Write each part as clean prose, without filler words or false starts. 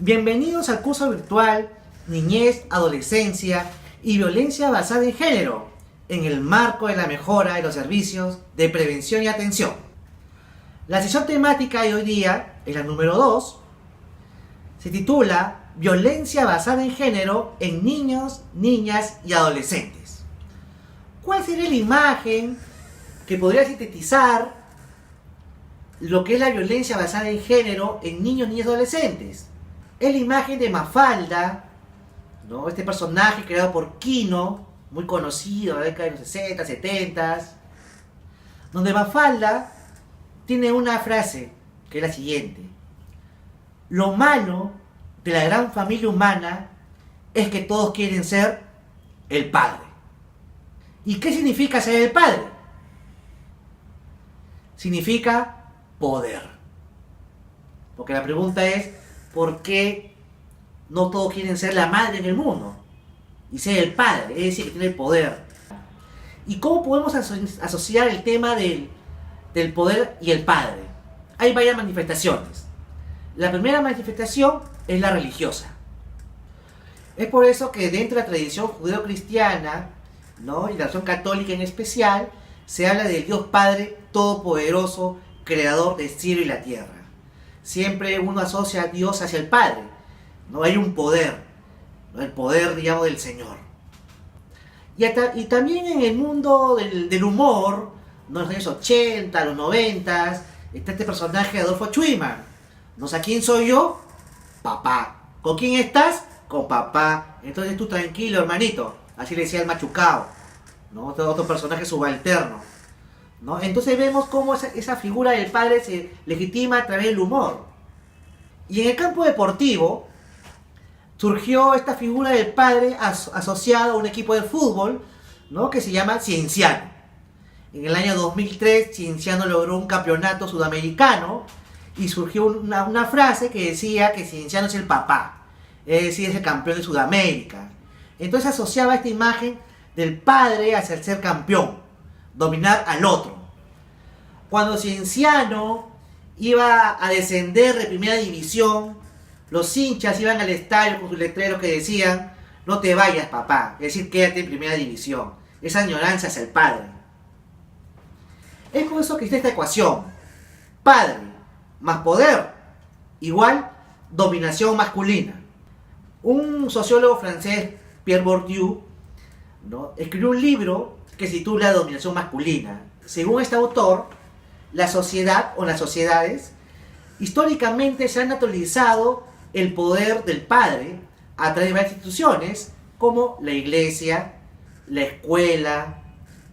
Bienvenidos al curso virtual Niñez, Adolescencia y Violencia Basada en Género, en el marco de la mejora de los servicios de prevención y atención. La sesión temática de hoy día es la número 2. Se titula Violencia Basada en Género en niños, niñas y adolescentes. ¿Cuál sería la imagen que podría sintetizar lo que es la violencia basada en género en niños, niñas y adolescentes? Es la imagen de Mafalda, ¿no? Este personaje creado por Kino, muy conocido en la década de los 60, 70, donde Mafalda tiene una frase que es la siguiente: lo malo de la gran familia humana es que todos quieren ser el padre. ¿Y qué significa ser el padre? Significa poder. Porque la pregunta es, ¿por qué no todos quieren ser la madre en el mundo y ser el padre? Es decir, que tiene el poder. ¿Y cómo podemos asociar el tema del poder y el padre? Hay varias manifestaciones. La primera manifestación es la religiosa. Es por eso que dentro de la tradición judeo-cristiana, ¿no?, y la tradición católica en especial, se habla del Dios Padre Todopoderoso, creador del cielo y la tierra. Siempre uno asocia a Dios hacia el Padre, ¿no? Hay un poder, ¿no? El poder, digamos, del Señor. Y también en el mundo del humor, ¿no?, en los años 80, los 90, está este personaje de Adolfo Schwimann. ¿No sé quién soy yo? Papá. ¿Con quién estás? Con papá. Entonces tú tranquilo, hermanito. Así le decía el machucao, ¿no? Otro personaje subalterno, ¿no? Entonces vemos cómo esa figura del padre se legitima a través del humor. Y en el campo deportivo surgió esta figura del padre asociada a un equipo de fútbol, ¿no?, que se llama Cienciano. En el año 2003 Cienciano logró un campeonato sudamericano y surgió una frase que decía que Cienciano es el papá, es decir, es el campeón de Sudamérica. Entonces asociaba esta imagen del padre hacia el ser campeón, dominar al otro. Cuando Cienciano iba a descender de primera división, los hinchas iban al estadio con sus letreros que decían: no te vayas, papá, es decir, quédate en primera división. Esa añoranza hacia el padre. Es por eso que existe esta ecuación: padre más poder igual dominación masculina. Un sociólogo francés, Pierre Bourdieu, ¿no?, escribió un libro que se titula Dominación masculina. Según este autor, la sociedad o las sociedades históricamente se han naturalizado el poder del padre a través de varias instituciones como la iglesia, la escuela,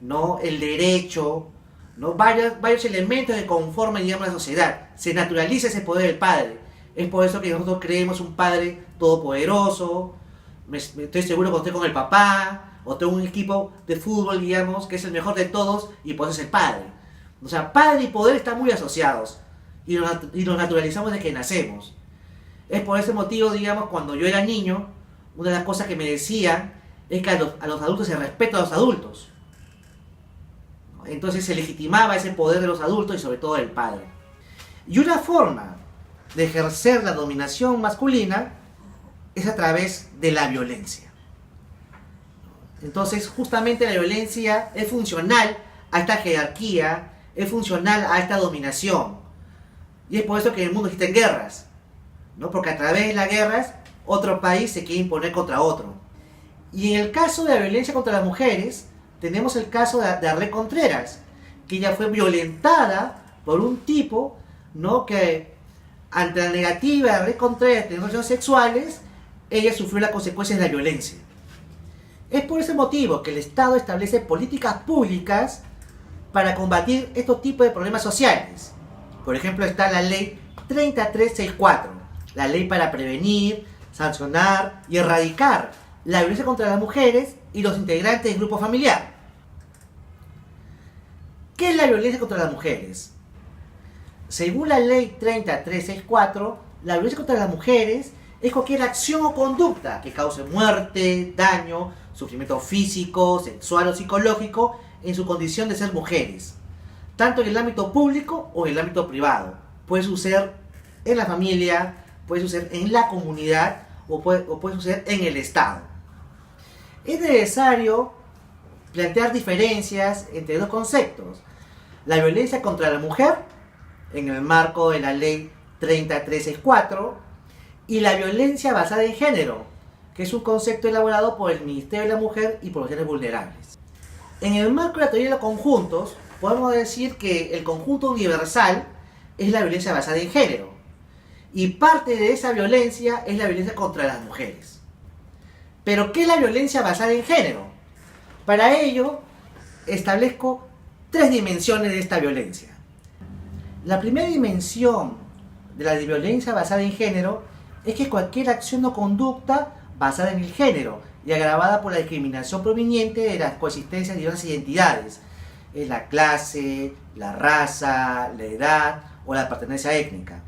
¿no?, el derecho, ¿no?, varios elementos que conforman, digamos, la sociedad. Se naturaliza ese poder del padre. Es por eso que nosotros creemos un padre todopoderoso. Estoy seguro que estoy con el papá, o tengo un equipo de fútbol, digamos, que es el mejor de todos, y pues es el padre. O sea, padre y poder están muy asociados, y los naturalizamos desde que nacemos. Es por ese motivo, digamos, cuando yo era niño, una de las cosas que me decían es que a los adultos se respeta a los adultos. Entonces se legitimaba ese poder de los adultos y sobre todo del padre. Y una forma de ejercer la dominación masculina es a través de la violencia. Entonces, justamente la violencia es funcional a esta jerarquía, es funcional a esta dominación. Y es por eso que en el mundo existen guerras, ¿no? Porque a través de las guerras, otro país se quiere imponer contra otro. Y en el caso de la violencia contra las mujeres, tenemos el caso de Arlet Contreras, que ella fue violentada por un tipo, ¿no?, que ante la negativa de Arlet Contreras de tener relaciones sexuales, ella sufrió las consecuencias de la violencia. Es por ese motivo que el Estado establece políticas públicas para combatir estos tipos de problemas sociales. Por ejemplo, está la ley 3364, la ley para prevenir, sancionar y erradicar la violencia contra las mujeres y los integrantes del grupo familiar. ¿Qué es la violencia contra las mujeres? Según la ley 3364, la violencia contra las mujeres es cualquier acción o conducta que cause muerte, daño, sufrimiento físico, sexual o psicológico en su condición de ser mujeres, tanto en el ámbito público o en el ámbito privado. Puede suceder en la familia, puede suceder en la comunidad o puede suceder en el Estado. Es necesario plantear diferencias entre dos conceptos: la violencia contra la mujer, en el marco de la ley 30364, y la violencia basada en género, que es un concepto elaborado por el Ministerio de la Mujer y Poblaciones Vulnerables. En el marco de la teoría de los conjuntos, podemos decir que el conjunto universal es la violencia basada en género, y parte de esa violencia es la violencia contra las mujeres. Pero, ¿qué es la violencia basada en género? Para ello, establezco 3 dimensiones de esta violencia. La primera dimensión de la violencia basada en género es que cualquier acción o conducta basada en el género y agravada por la discriminación proveniente de las coexistencias de diversas identidades, es la clase, la raza, la edad o la pertenencia étnica.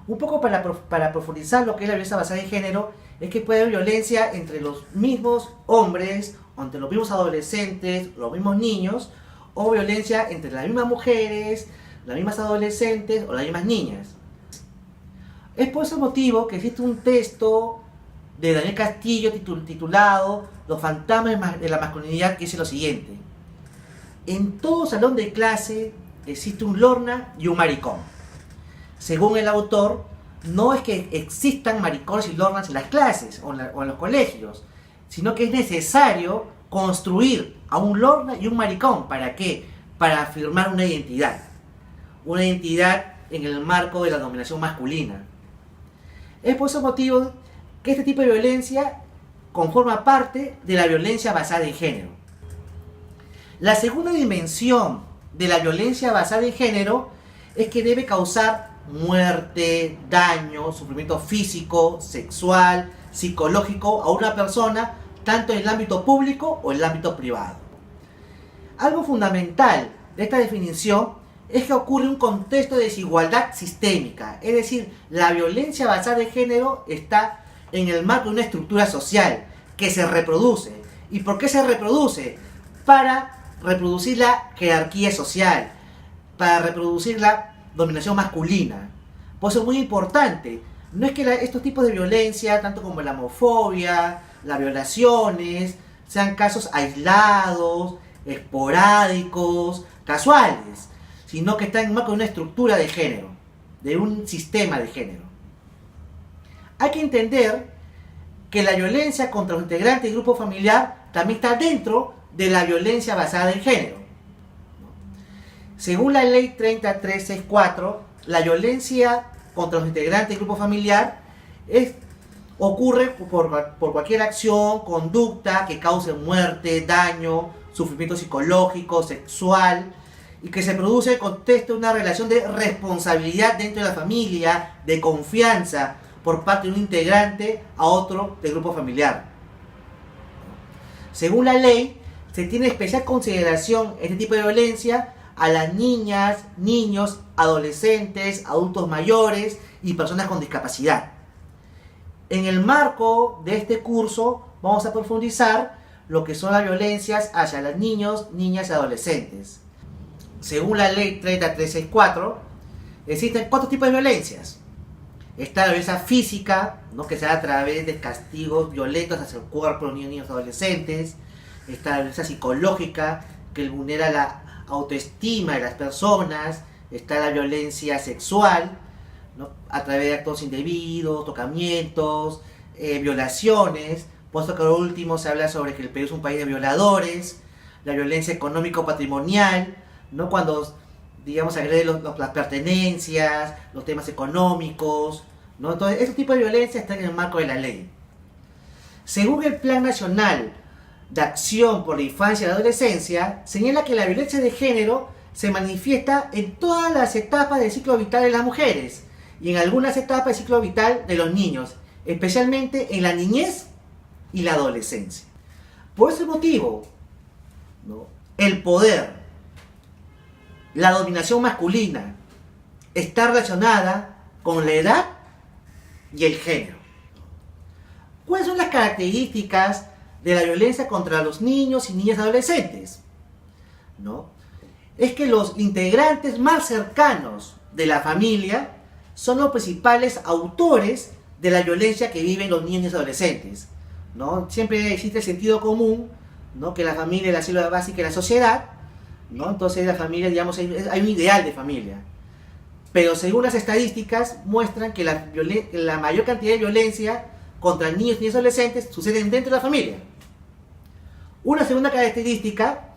Un poco para profundizar lo que es la violencia basada en género, es que puede haber violencia entre los mismos hombres, entre los mismos adolescentes, los mismos niños, o violencia entre las mismas mujeres, las mismas adolescentes o las mismas niñas. Es por ese motivo que existe un texto de Daniel Castillo titulado Los fantasmas de la masculinidad, que dice lo siguiente: en todo salón de clase existe un lorna y un maricón. Según el autor, no es que existan maricones y lornas en las clases o en los colegios, sino que es necesario construir a un lorna y un maricón. ¿Para qué? Para afirmar una identidad en el marco de la dominación masculina. Es por ese motivo que este tipo de violencia conforma parte de la violencia basada en género. La segunda dimensión de la violencia basada en género es que debe causar muerte, daño, sufrimiento físico, sexual, psicológico a una persona, tanto en el ámbito público o en el ámbito privado. Algo fundamental de esta definición es que ocurre un contexto de desigualdad sistémica, es decir, la violencia basada en género está en el marco de una estructura social que se reproduce. ¿Y por qué se reproduce? Para reproducir la jerarquía social, para reproducir la dominación masculina. Por eso es muy importante, no es que estos tipos de violencia, tanto como la homofobia, las violaciones, sean casos aislados, esporádicos, casuales, sino que están en marco de una estructura de género, de un sistema de género. Hay que entender que la violencia contra los integrantes del grupo familiar también está dentro de la violencia basada en género. Según la ley 30364, la violencia contra los integrantes del grupo familiar ocurre por cualquier acción, conducta que cause muerte, daño, sufrimiento psicológico, sexual, y que se produce en el contexto de una relación de responsabilidad dentro de la familia, de confianza por parte de un integrante a otro del grupo familiar. Según la ley, se tiene especial consideración este tipo de violencia a las niñas, niños, adolescentes, adultos mayores y personas con discapacidad. En el marco de este curso vamos a profundizar lo que son las violencias hacia los niños, niñas y adolescentes. Según la ley 30364, existen 4 tipos de violencias. Está la violencia física, ¿no?, que se da a través de castigos violentos hacia el cuerpo de los niños, niños y adolescentes. Está la violencia psicológica, que vulnera la autoestima de las personas. Está la violencia sexual, ¿no?, a través de actos indebidos, tocamientos, violaciones. Por eso que lo último se habla sobre que el Perú es un país de violadores. La violencia económico-patrimonial, ¿no?, cuando, digamos, agrede las pertenencias, los temas económicos, ¿no? Entonces, este tipo de violencia está en el marco de la ley. Según el Plan Nacional de Acción por la Infancia y la Adolescencia, señala que la violencia de género se manifiesta en todas las etapas del ciclo vital de las mujeres y en algunas etapas del ciclo vital de los niños, especialmente en la niñez y la adolescencia. Por ese motivo, ¿no?, el poder, la dominación masculina está relacionada con la edad y el género. ¿Cuáles son las características de la violencia contra los niños y niñas adolescentes? ¿No? Es que los integrantes más cercanos de la familia son los principales autores de la violencia que viven los niños y adolescentes, ¿no? Siempre existe el sentido común, ¿no? Que la familia es la célula básica de la sociedad, ¿no? Entonces la familia, digamos, hay un ideal de familia. Pero según las estadísticas muestran que la mayor cantidad de violencia contra niños y adolescentes suceden dentro de la familia. Una segunda característica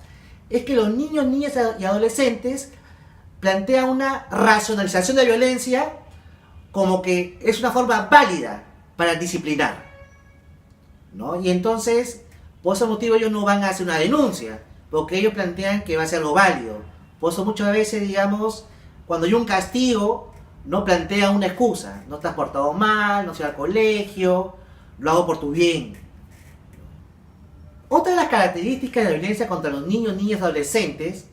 es que los niños, niñas y adolescentes plantean una racionalización de la violencia como que es una forma válida para disciplinar, ¿no? Y entonces, por ese motivo ellos no van a hacer una denuncia, porque ellos plantean que va a ser algo válido. Por eso muchas veces, digamos, cuando hay un castigo, no plantea una excusa. No te has portado mal, no has ido al colegio, lo hago por tu bien. Otra de las características de la violencia contra los niños, niñas y adolescentes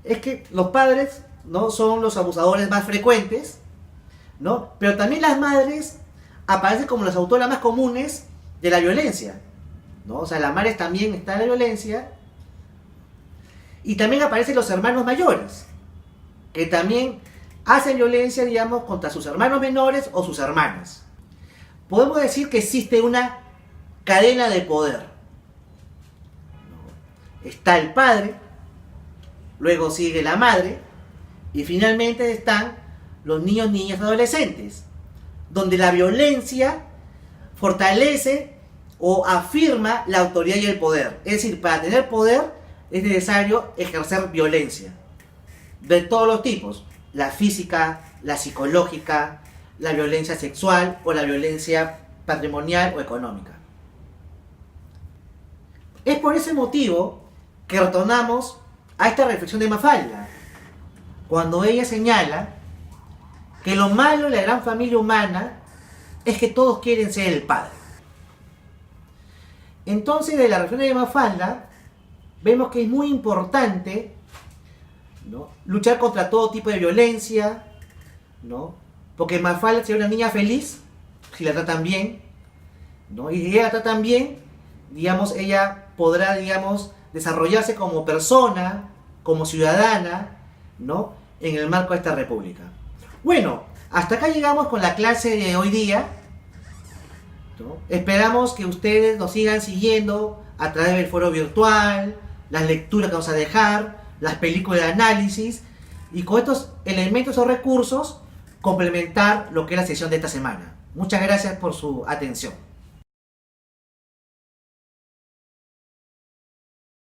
es que los padres, ¿no?, son los abusadores más frecuentes, ¿no? Pero también las madres aparecen como las autoras más comunes de la violencia, ¿no? O sea, las madres también están en la violencia. Y también aparecen los hermanos mayores, que también hacen violencia, digamos, contra sus hermanos menores o sus hermanas. Podemos decir que existe una cadena de poder. Está el padre, luego sigue la madre, y finalmente están los niños, niñas y adolescentes, donde la violencia fortalece o afirma la autoridad y el poder. Es decir, para tener poder es necesario ejercer violencia de todos los tipos: la física, la psicológica, la violencia sexual o la violencia patrimonial o económica. Es por ese motivo que retornamos a esta reflexión de Mafalda, cuando ella señala que lo malo de la gran familia humana es que todos quieren ser el padre. Entonces, de la reflexión de Mafalda vemos que es muy importante, ¿no?, luchar contra todo tipo de violencia, ¿no? Porque Mafalda sería una niña feliz si la tratan bien, ¿no? Y si ella la tratan bien, digamos, ella podrá, digamos, desarrollarse como persona, como ciudadana, ¿no?, en el marco de esta república. Bueno, hasta acá llegamos con la clase de hoy día, ¿no? Esperamos que ustedes nos sigan siguiendo a través del foro virtual, las lecturas que vamos a dejar, las películas de análisis, y con estos elementos o recursos complementar lo que es la sesión de esta semana. Muchas gracias por su atención.